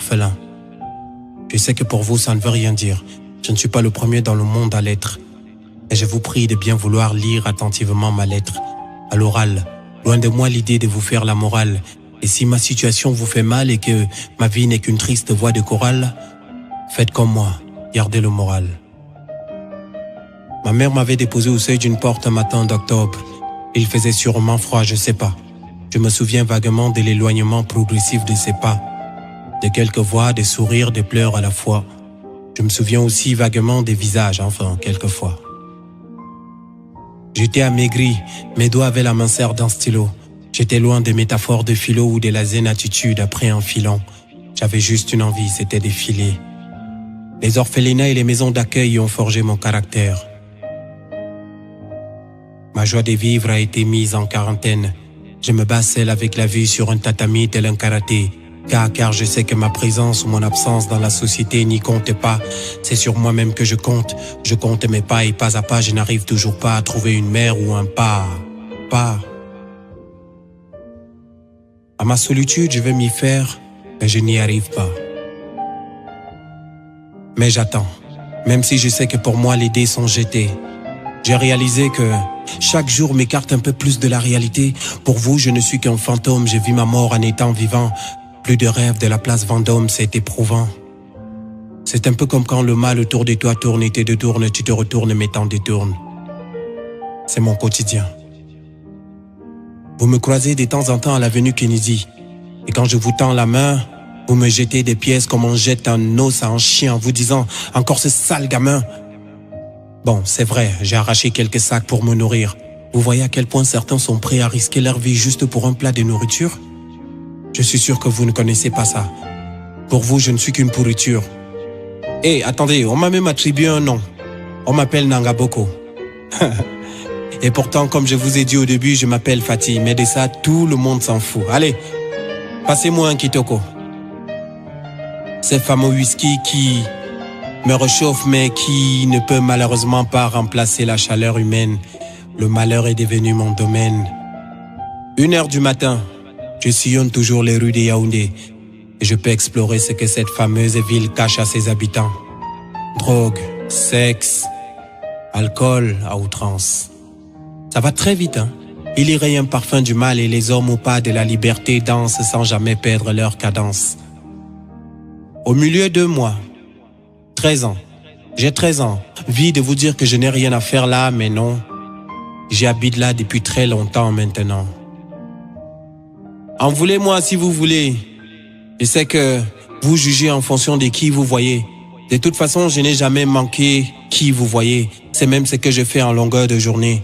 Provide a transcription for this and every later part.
orphelins. Je sais que pour vous, ça ne veut rien dire. Je ne suis pas le premier dans le monde à l'être. Et je vous prie de bien vouloir lire attentivement ma lettre. À l'oral, loin de moi l'idée de vous faire la morale. Et si ma situation vous fait mal et que ma vie n'est qu'une triste voix de chorale, faites comme moi, gardez le moral. Ma mère m'avait déposé au seuil d'une porte un matin d'octobre. Il faisait sûrement froid, je sais pas. Je me souviens vaguement de l'éloignement progressif de ses pas, de quelques voix, des sourires, des pleurs à la fois. Je me souviens aussi vaguement des visages, enfin, quelquefois. J'étais amaigri, mes doigts avaient la minceur d'un stylo. J'étais loin des métaphores de philo ou de la zen attitude après un filon. J'avais juste une envie, c'était de filer. Les orphelinats et les maisons d'accueil ont forgé mon caractère. Ma joie de vivre a été mise en quarantaine. Je me bats seul avec la vie sur un tatami tel un karaté. Car je sais que ma présence ou mon absence dans la société n'y compte pas. C'est sur moi-même que je compte. Je compte mes pas et pas à pas, je n'arrive toujours pas à trouver une mère ou un pas. À ma solitude, je veux m'y faire, mais je n'y arrive pas. Mais j'attends, même si je sais que pour moi les dés sont jetés. J'ai réalisé que chaque jour m'écarte un peu plus de la réalité. Pour vous, je ne suis qu'un fantôme, j'ai vu ma mort en étant vivant. Plus de rêve de la place Vendôme, c'est éprouvant. C'est un peu comme quand le mal autour de toi tourne et te détourne, tu te retournes mais t'en détournes. C'est mon quotidien. Vous me croisez de temps en temps à l'avenue Kennedy. Et quand je vous tends la main, vous me jetez des pièces comme on jette un os à un chien en vous disant « Encore ce sale gamin !» Bon, c'est vrai, j'ai arraché quelques sacs pour me nourrir. Vous voyez à quel point certains sont prêts à risquer leur vie juste pour un plat de nourriture? Je suis sûr que vous ne connaissez pas ça. Pour vous, je ne suis qu'une pourriture. Hé, attendez, on m'a même attribué un nom. On m'appelle Nangaboko. Et pourtant, comme je vous ai dit au début, je m'appelle Fatih. Mais de ça, tout le monde s'en fout. Allez, passez-moi un kitoko. Ce fameux whisky qui me réchauffe, mais qui ne peut malheureusement pas remplacer la chaleur humaine. Le malheur est devenu mon domaine. 1h du matin, je sillonne toujours les rues de Yaoundé. Et je peux explorer ce que cette fameuse ville cache à ses habitants. Drogue, sexe, alcool à outrance. Ça va très vite, hein. Il y règne un parfum du mal et les hommes au pas de la liberté dansent sans jamais perdre leur cadence. Au milieu de moi, 13 ans. J'ai 13 ans. Vie de vous dire que je n'ai rien à faire là, mais non. J'habite là depuis très longtemps maintenant. En voulez-moi si vous voulez. Je sais que vous jugez en fonction de qui vous voyez. De toute façon, je n'ai jamais manqué qui vous voyez. C'est même ce que je fais en longueur de journée.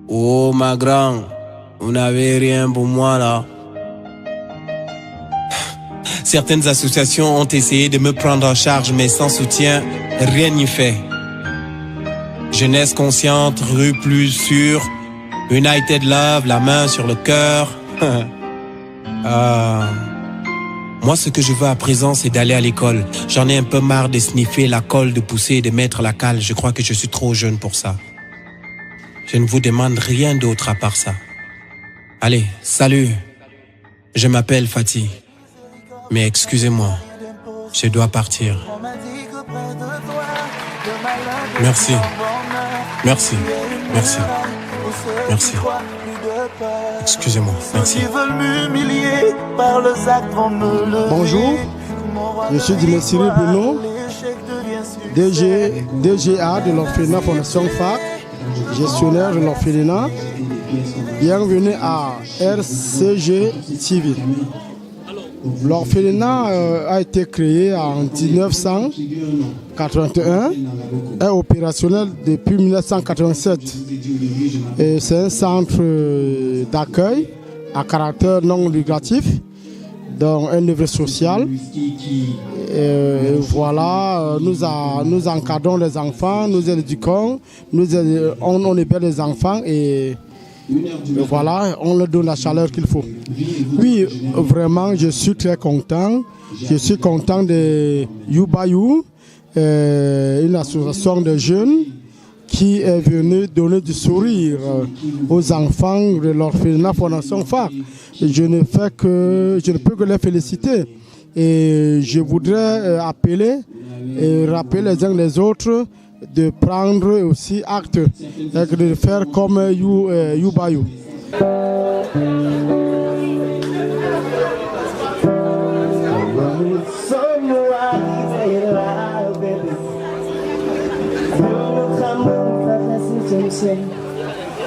Oh ma grande, vous n'avez rien pour moi là. Certaines associations ont essayé de me prendre en charge, mais sans soutien, rien n'y fait. Jeunesse consciente, rue plus sûre, United Love, la main sur le cœur. Moi, ce que je veux à présent, c'est d'aller à l'école. J'en ai un peu marre de sniffer la colle, de pousser et de mettre la cale. Je crois que je suis trop jeune pour ça. Je ne vous demande rien d'autre à part ça. Allez, salut. Je m'appelle Fatih. Mais excusez-moi, je dois partir. Merci. Merci. Merci. Merci. Excusez-moi, merci. Bonjour, je suis Dimitri Bruno, DGA de l'orphelinat Fondation FAC, gestionnaire de l'orphelinat. Bienvenue à RCG TV. L'orphelinat a été créé en 1981, est opérationnel depuis 1987. C'est un centre d'accueil à caractère non lucratif, donc un œuvre sociale. Et voilà, nous encadrons les enfants, nous les éduquons, on héberge les enfants et voilà, on leur donne la chaleur qu'il faut. Oui, vraiment, je suis très content. Je suis content de Yubayou, une association de jeunes qui est venue donner du sourire aux enfants de l'orphelinat Fondation FAC. Je ne peux que les féliciter. Et je voudrais appeler et rappeler les uns les autres de prendre aussi acte et de faire comme Youbayou.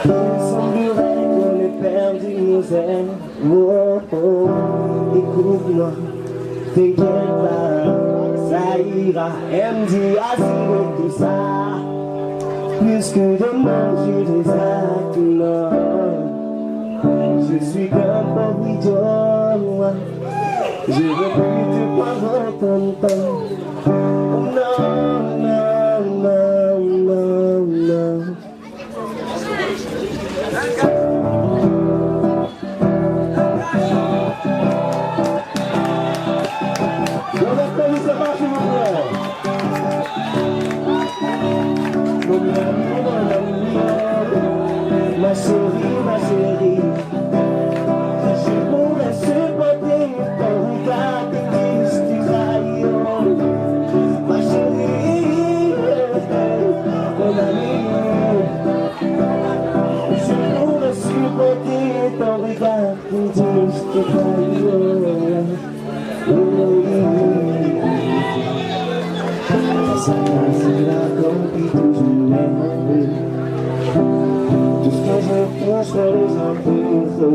Il semblerait qu'on ait perdu nos ailes. Oh, oh, écoute-moi, t'inquiète pas, ça ira. Elle me dit assis de tout ça, puisque demain j'ai des actes, non. Je suis qu'un pauvre idiot, moi. Je veux plus te prendre ton temps. Oh, non, non, non, non, non. Ma chérie, je pourrais supporter ton regard qui trahit. Ma chérie, mon amie, je pourrais supporter ton regard qui trahit. Ça passera comme toujours. Tout ce que je fais, je fais les empires.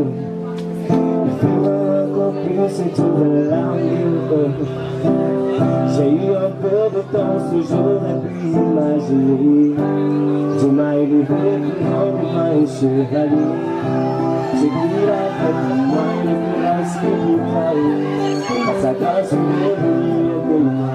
Il faudra encore plus et trouver l'amour. J'ai eu un peu de temps, ce jour j'aurais pu imaginer. Tu m'as élevé, tu m'as un chevalier. J'ai pris la fête pour moi, et pour la spiritualité. Ça casse une vie, et moi,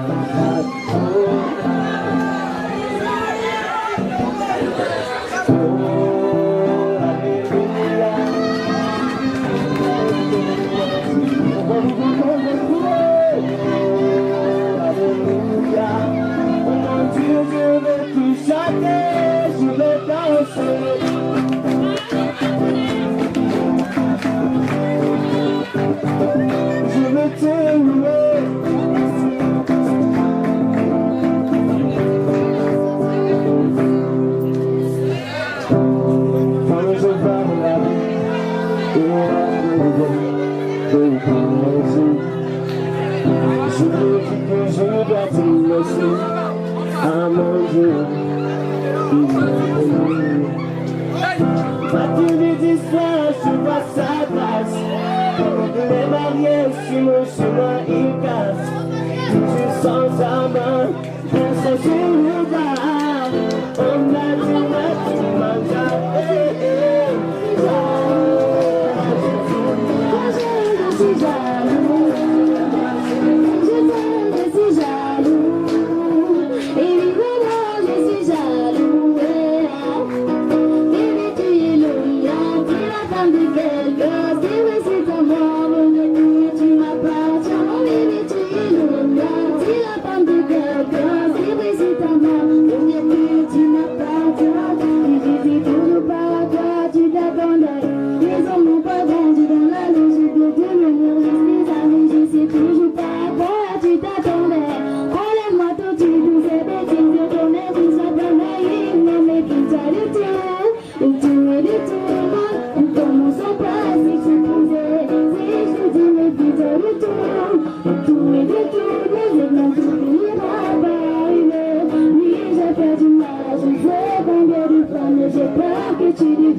les barrières sur mon chemin, ils cassent. Je sens sa main, pour son regard. On a dit, tu m'as je suis jaloux. Je suis jaloux. Évidemment, je suis jaloux. Bébé, tu es l'homme, tu es la femme de quelqu'un. Girl,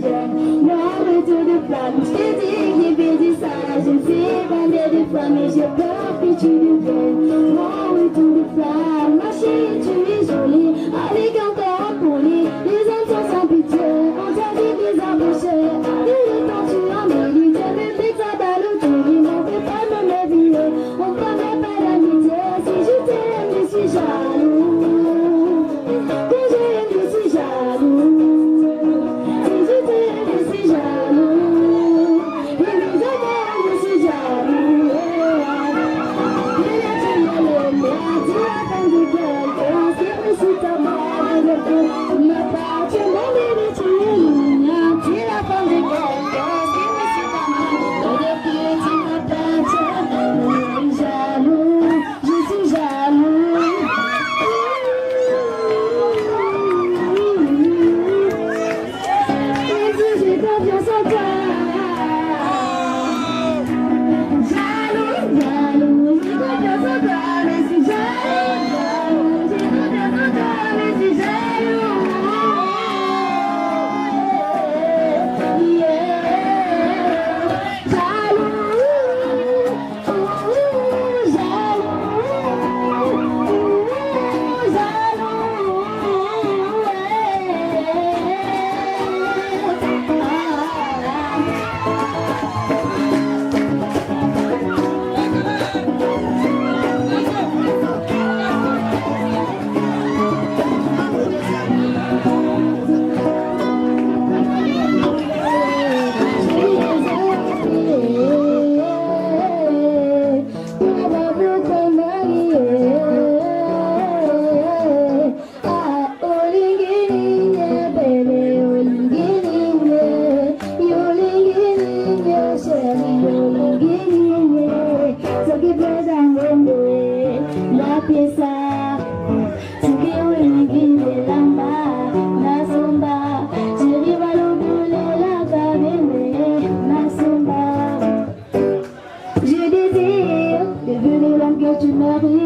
mari.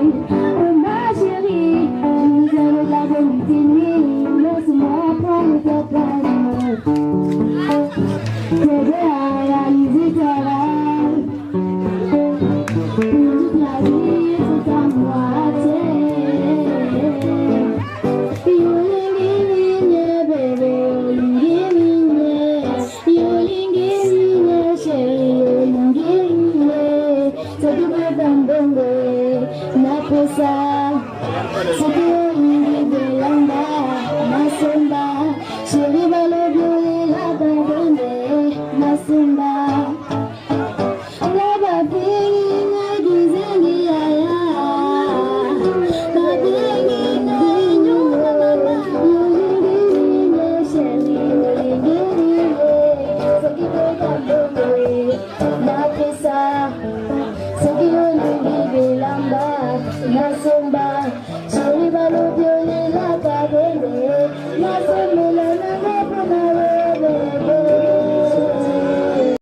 Oh ma chérie, je vous aime de la bonne nuit. Laisse-moi prendre ta place. T'aider à réaliser ta rêve. Toute la vie, c'est à moi. Masumba,